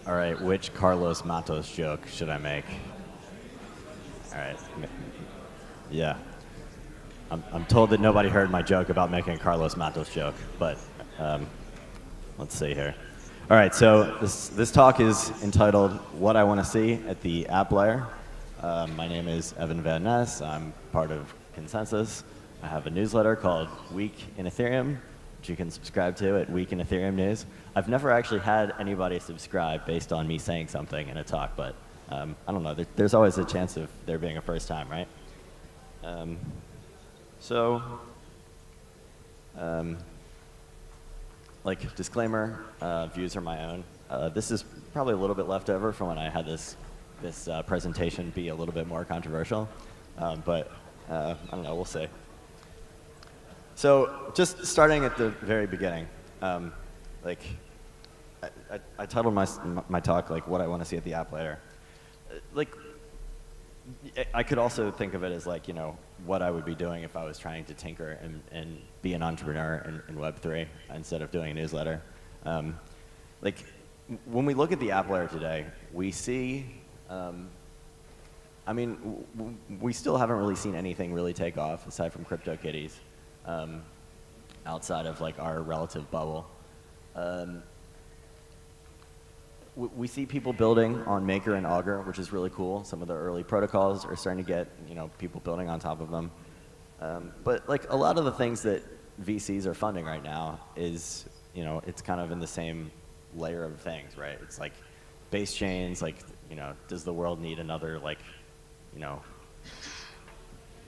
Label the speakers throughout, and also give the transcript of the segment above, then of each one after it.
Speaker 1: All right, which Carlos Matos joke should I make? All right. Yeah. I'm told that nobody heard my joke about making a Carlos Matos joke, but let's see here. All right, so this talk is entitled What I Want to See at the App Layer. My name is Evan Van Ness. I'm part of Consensus. I have a newsletter called Week in Ethereum, which you can subscribe to at Week in Ethereum News. I've never actually had anybody subscribe based on me saying something in a talk, but I don't know. There's always a chance of there being a first time, right? Like disclaimer, views are my own. This is probably a little bit left over from when I had this presentation be a little bit more controversial, but I don't know, we'll see. So just starting at the very beginning, like I titled my talk like what I want to see at the app layer. Like I could also think of it as like, you know, what I would be doing if I was trying to tinker and be an entrepreneur in Web3 instead of doing a newsletter. Like when we look at the app layer today, we see, I mean, we still haven't really seen anything really take off aside from CryptoKitties, outside of like our relative bubble. We see people building on Maker and Augur, which is really cool. Some of the early protocols are starting to get, you know, people building on top of them. But like a lot of the things that VCs are funding right now is, you know, it's kind of in the same layer of things, right? It's like base chains, like, you know, does the world need another like, you know,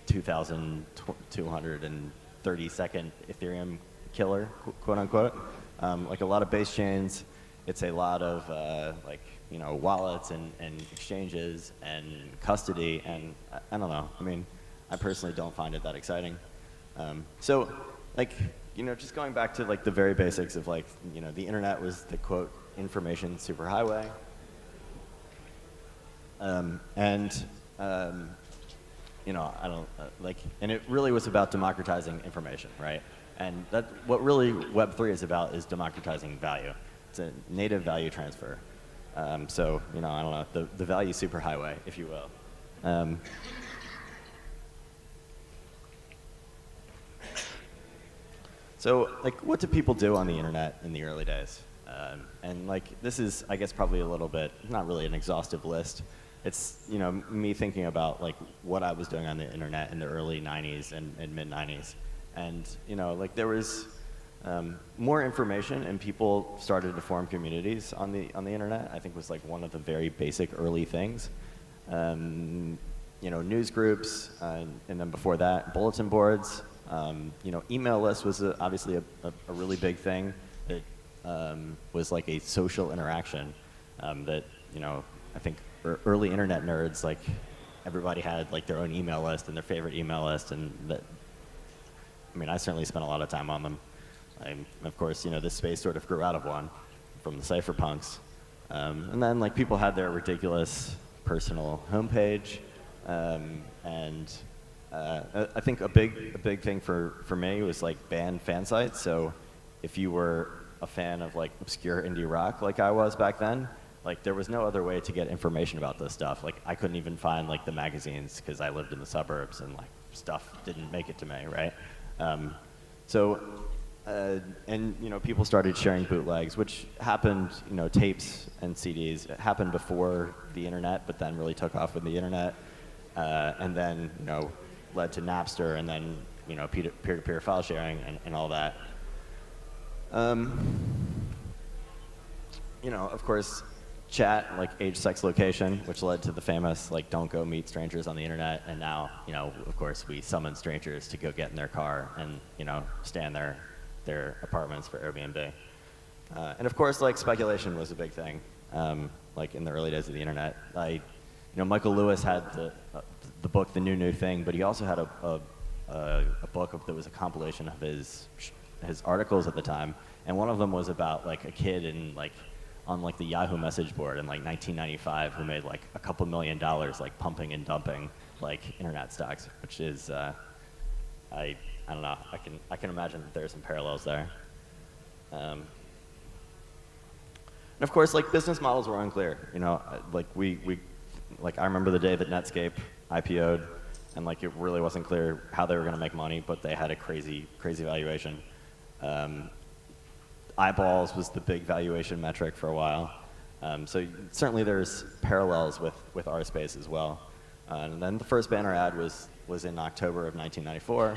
Speaker 1: 2,230-second Ethereum killer, quote unquote? Like a lot of base chains. It's a lot of like, you know, wallets and exchanges and custody, and I don't know. I mean, I personally don't find it that exciting. So, like, you know, just going back to like the very basics of like, you know, the internet was the quote information superhighway, you know, I don't like, and it really was about democratizing information, right? And that what really Web3 is about is democratizing value. It's a native value transfer. So, you know, I don't know, the value superhighway, if you will. So, like, what do people do on the internet in the early days? And, like, this is, I guess, probably a little bit, not really an exhaustive list. It's, you know, me thinking about, like, what I was doing on the internet in the early 90s and mid-90s. And, you know, like, there was more information, and people started to form communities on the internet. I think was like one of the very basic early things. You know, news groups, and then before that, bulletin boards. You know, email lists was obviously a really big thing that was like a social interaction that, you know, I think early internet nerds, like everybody had like their own email list and their favorite email list, and that, I mean, I certainly spent a lot of time on them. Of course, you know, this space sort of grew out of one from the cypherpunks. And then, like, people had their ridiculous personal homepage. And I think a big thing for me was, like, banned fan sites. So if you were a fan of, like, obscure indie rock like I was back then, like, there was no other way to get information about this stuff. Like, I couldn't even find, like, the magazines because I lived in the suburbs and, like, stuff didn't make it to me, right? And, you know, people started sharing bootlegs, which happened, you know, tapes and CDs. It happened before the internet, but then really took off with the internet. And then, you know, led to Napster, and then, you know, peer-to-peer file sharing and all that. You know, of course, chat, like age, sex, location, which led to the famous, like, don't go meet strangers on the internet. And now, you know, of course, we summon strangers to go get in their car and, you know, stay in their apartments for Airbnb. And of course, like, speculation was a big thing, like in the early days of the internet. You know, Michael Lewis had the book, The New Thing, but he also had a book that was a compilation of his articles at the time. And one of them was about, like, a kid on like the Yahoo message board in like 1995 who made like a couple $1 million like pumping and dumping like internet stocks, which is I don't know, I can imagine that there are some parallels there. And of course, like business models were unclear. You know, like I remember the day that Netscape IPO'd, and like it really wasn't clear how they were going to make money, but they had a crazy valuation. Eyeballs was the big valuation metric for a while. So certainly there's parallels with our space as well. And then the first banner ad was in October of 1994.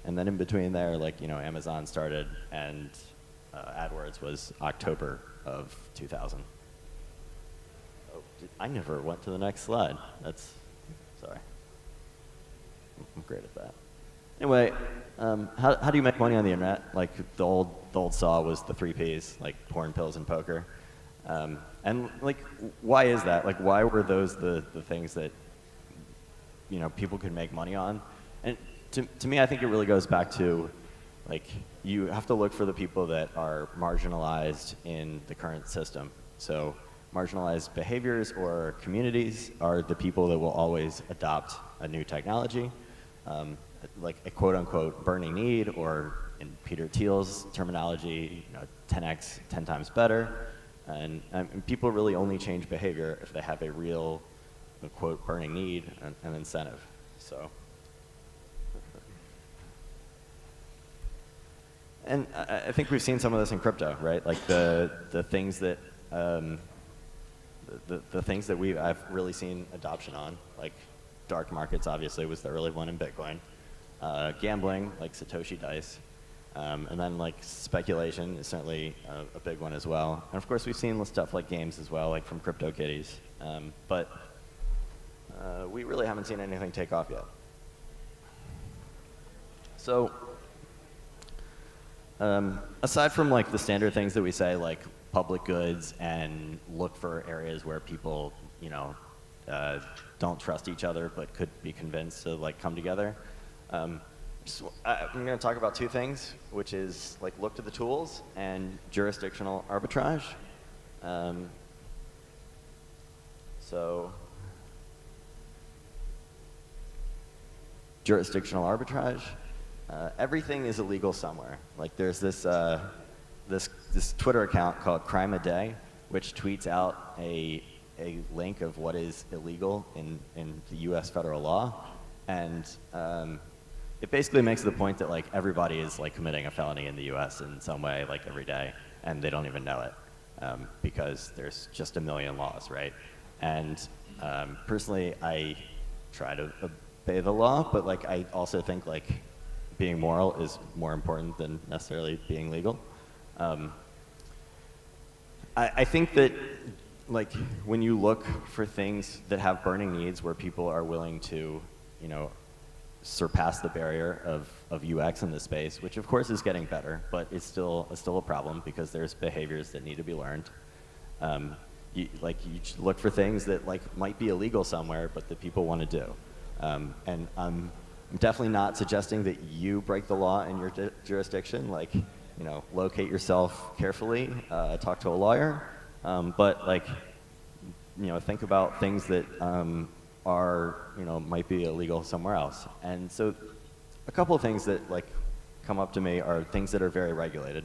Speaker 1: And then in between there, like, you know, Amazon started, and AdWords was October of 2000. Oh, I never went to the next slide. Sorry. I'm great at that. Anyway, how do you make money on the internet? Like the old saw was the 3 Ps, like porn, pills, and poker. And like, why is that? Like, why were those the things that, you know, people could make money on? And to me, I think it really goes back to, like, you have to look for the people that are marginalized in the current system. So marginalized behaviors or communities are the people that will always adopt a new technology, like a quote-unquote burning need, or in Peter Thiel's terminology, you know, 10x, 10 times better. And people really only change behavior if they have a real, quote, burning need and incentive. So, and I think we've seen some of this in crypto, right? Like the things that the things that I've really seen adoption on, like dark markets obviously was the early one in Bitcoin, gambling like Satoshi Dice. And then like speculation is certainly a big one as well. And of course we've seen stuff like games as well, like from CryptoKitties. But we really haven't seen anything take off yet. So aside from like the standard things that we say, like public goods and look for areas where people, you know, don't trust each other but could be convinced to like come together, I'm going to talk about 2 things, which is like look to the tools and jurisdictional arbitrage. So jurisdictional arbitrage, everything is illegal somewhere. Like there's this Twitter account called Crime a Day, which tweets out a link of what is illegal in the US federal law. And it basically makes the point that like everybody is like committing a felony in the US in some way, like every day, and they don't even know it, because there's just a million laws, right? And personally, I try to obey the law, but like I also think like being moral is more important than necessarily being legal. I think that like when you look for things that have burning needs where people are willing to, you know, surpass the barrier of UX in this space, which of course is getting better, but it's still a problem because there's behaviors that need to be learned. You look for things that like might be illegal somewhere, but that people want to do. And I'm definitely not suggesting that you break the law in your jurisdiction. Like, you know, locate yourself carefully, talk to a lawyer, but like, you know, think about things that are, you know, might be illegal somewhere else. And so a couple of things that like come up to me are things that are very regulated.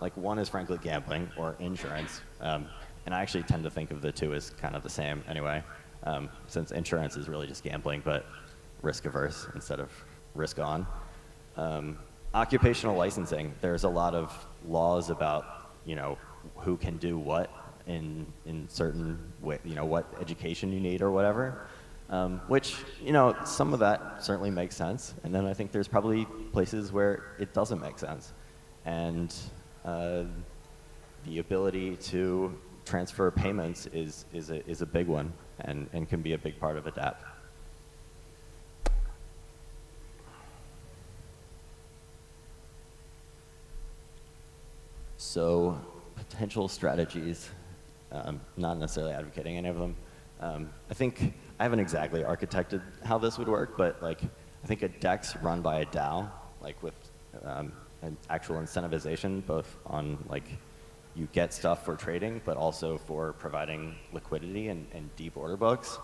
Speaker 1: Like one is frankly gambling or insurance. And I actually tend to think of the two as kind of the same anyway, since insurance is really just gambling, but risk averse instead of risk on. Occupational licensing, there's a lot of laws about, you know, who can do what in certain way, you know, what education you need or whatever, which, you know, some of that certainly makes sense. And then I think there's probably places where it doesn't make sense. And the ability to transfer payments is a big one and can be a big part of adapt. So potential strategies, not necessarily advocating any of them. I think I haven't exactly architected how this would work, but like I think a DEX run by a DAO, like with an actual incentivization, both on like you get stuff for trading, but also for providing liquidity and deep order books.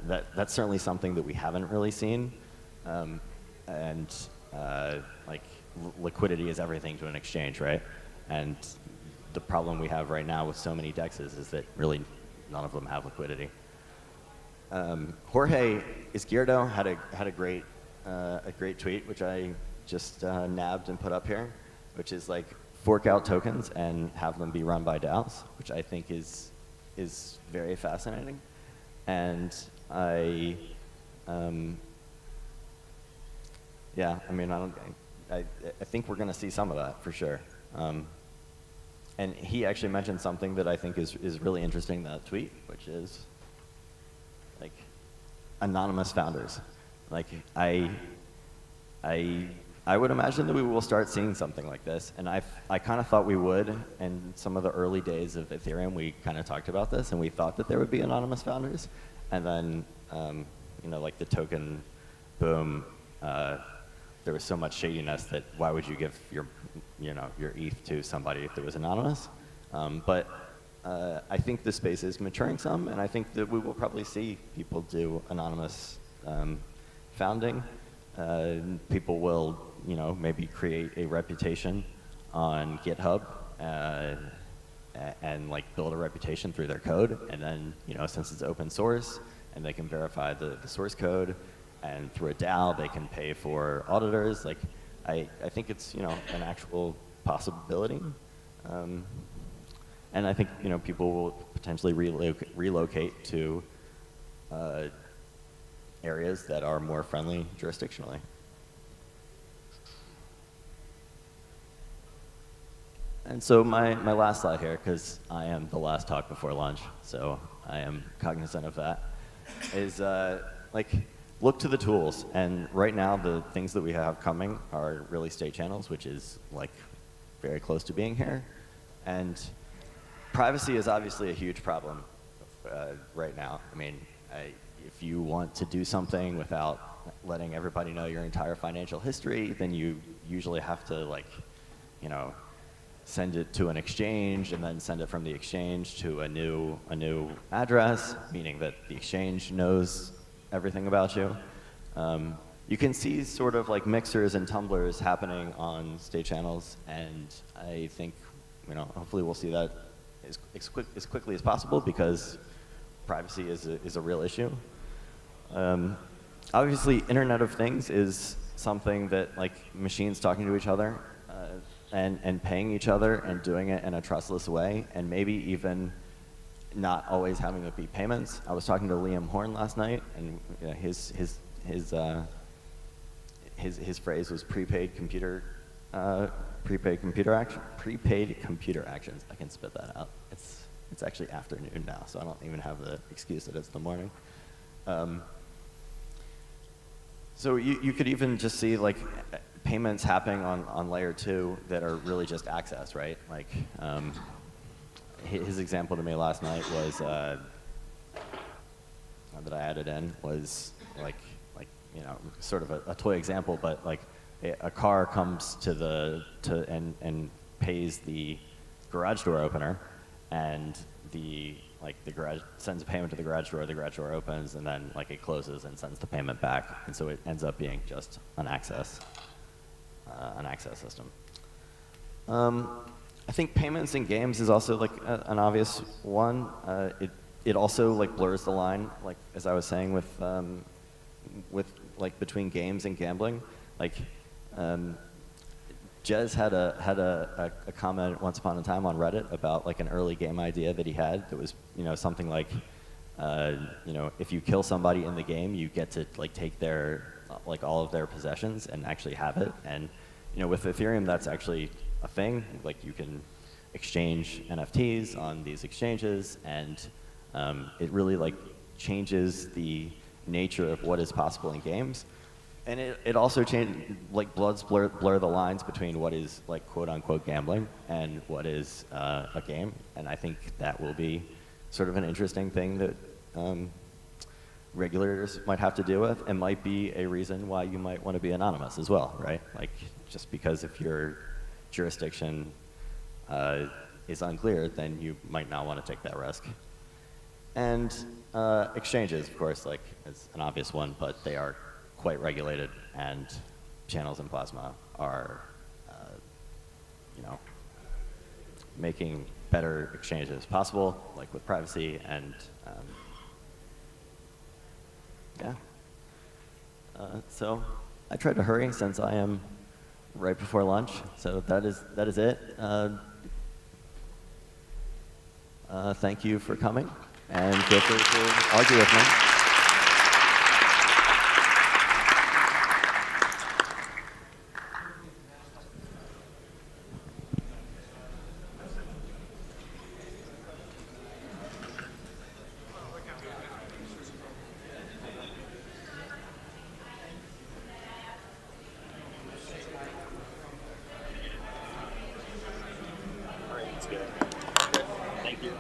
Speaker 1: That's certainly something that we haven't really seen. Like liquidity is everything to an exchange, right? And the problem we have right now with so many dexes is that really none of them have liquidity. Jorge Izquierdo had a great tweet, which I just nabbed and put up here, which is like fork out tokens and have them be run by DAOs, which I think is very fascinating. And yeah, I mean, I think we're going to see some of that for sure. And he actually mentioned something that I think is really interesting in that tweet, which is like anonymous founders. Like I would imagine that we will start seeing something like this, and I kind of thought we would. In some of the early days of Ethereum, we kind of talked about this, and we thought that there would be anonymous founders, and then you know, like the token boom, there was so much shadiness that why would you give your ETH to somebody if it was anonymous? But I think the space is maturing some, and I think that we will probably see people do anonymous founding. People will, you know, maybe create a reputation on GitHub and like build a reputation through their code, and then, you know, since it's open source and they can verify the source code, and through a DAO they can pay for auditors. Like I think it's, you know, an actual possibility. And I think, you know, people will potentially relocate to areas that are more friendly jurisdictionally. And so my last slide here, because I am the last talk before lunch, so I am cognizant of that, is like, look to the tools. And right now, the things that we have coming are really state channels, which is like very close to being here. And privacy is obviously a huge problem right now. I mean, if you want to do something without letting everybody know your entire financial history, then you usually have to, like, you know, send it to an exchange and then send it from the exchange to a new address, meaning that the exchange knows everything about you. You can see sort of like mixers and tumblers happening on state channels, and I think, you know, hopefully we'll see that as quickly as possible, because privacy is a real issue. Obviously, Internet of Things is something that, like, machines talking to each other and paying each other and doing it in a trustless way, and maybe even not always having it be payments. I was talking to Liam Horn last night, and you know, his phrase was prepaid computer actions. I can spit that out. It's actually afternoon now, so I don't even have the excuse that it's the morning. So you could even just see, like, payments happening on layer 2 that are really just access, right? Like, his example to me last night was that I added in was like you know, sort of a toy example, but like a car comes and pays the garage door opener, and the garage sends a payment to the garage door opens, and then like it closes and sends the payment back, and so it ends up being just an access system. I think payments in games is also like an obvious one. It also like blurs the line, like as I was saying, with like between games and gambling. Like Jez had a comment once upon a time on Reddit about like an early game idea that he had that was, you know, something like, you know, if you kill somebody in the game, you get to like take their like all of their possessions and actually have it. And you know, with Ethereum, that's actually a thing. Like, you can exchange NFTs on these exchanges, and it really like changes the nature of what is possible in games. And it also blur the lines between what is like quote unquote gambling and what is a game. And I think that will be sort of an interesting thing that regulators might have to deal with, and might be a reason why you might want to be anonymous as well, right? Like, just because if your jurisdiction is unclear, then you might not want to take that risk. And exchanges, of course, like, is an obvious one, but they are quite regulated, and channels and plasma are, you know, making better exchanges possible, like with privacy and yeah. So I tried to hurry since I am right before lunch. So that is it. Thank you for coming, and feel free to argue with me. Thank you.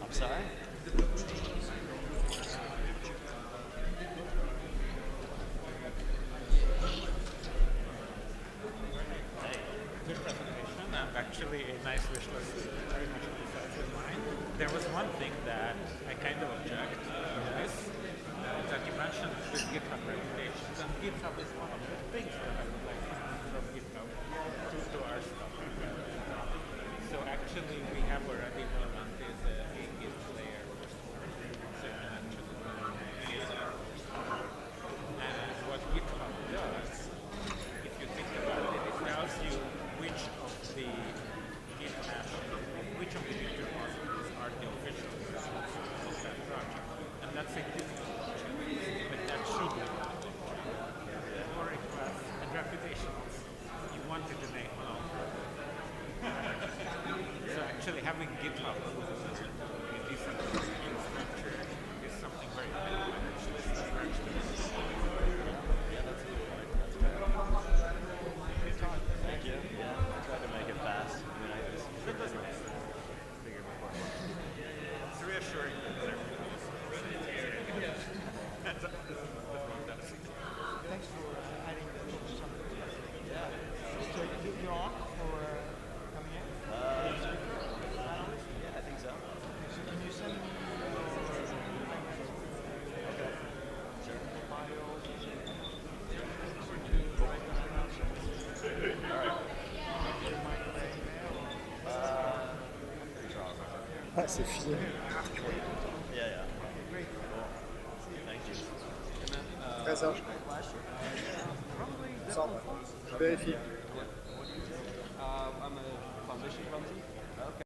Speaker 1: I'm sorry?
Speaker 2: Good presentation, and actually a nice wish list, very much coincides with mine. There was one thing that I kind of object to this, that you mentioned with GitHub reputations, and GitHub is one of the things that I would like to move from GitHub to our stuff. So actually we have already implemented a Git layer for storage, so you can actually do Git storage. And what GitHub does, if you think about it, it tells you which of the Git hashes, which of the Git repositories are the official repositories of that project. And that's a good thing, but that should be more requests and reputations. You wanted the name, no? So actually having GitHub in decent structure is something very beneficial.
Speaker 1: Yeah, that's a good point. That's good. Thank you. Yeah, I tried to make it fast. I mean, I just figured before.
Speaker 2: It's reassuring that everything is that's
Speaker 3: Thanks for adding something. Yeah. So you're on for coming in?
Speaker 1: Yeah, I think so.
Speaker 3: So can you send me
Speaker 1: Okay. Sure.
Speaker 4: Ah, c'est fini.
Speaker 1: Yeah, yeah.
Speaker 3: Great.
Speaker 1: Thank you.
Speaker 4: Très ça. Je vérifie.
Speaker 5: I'm a foundation volunteer.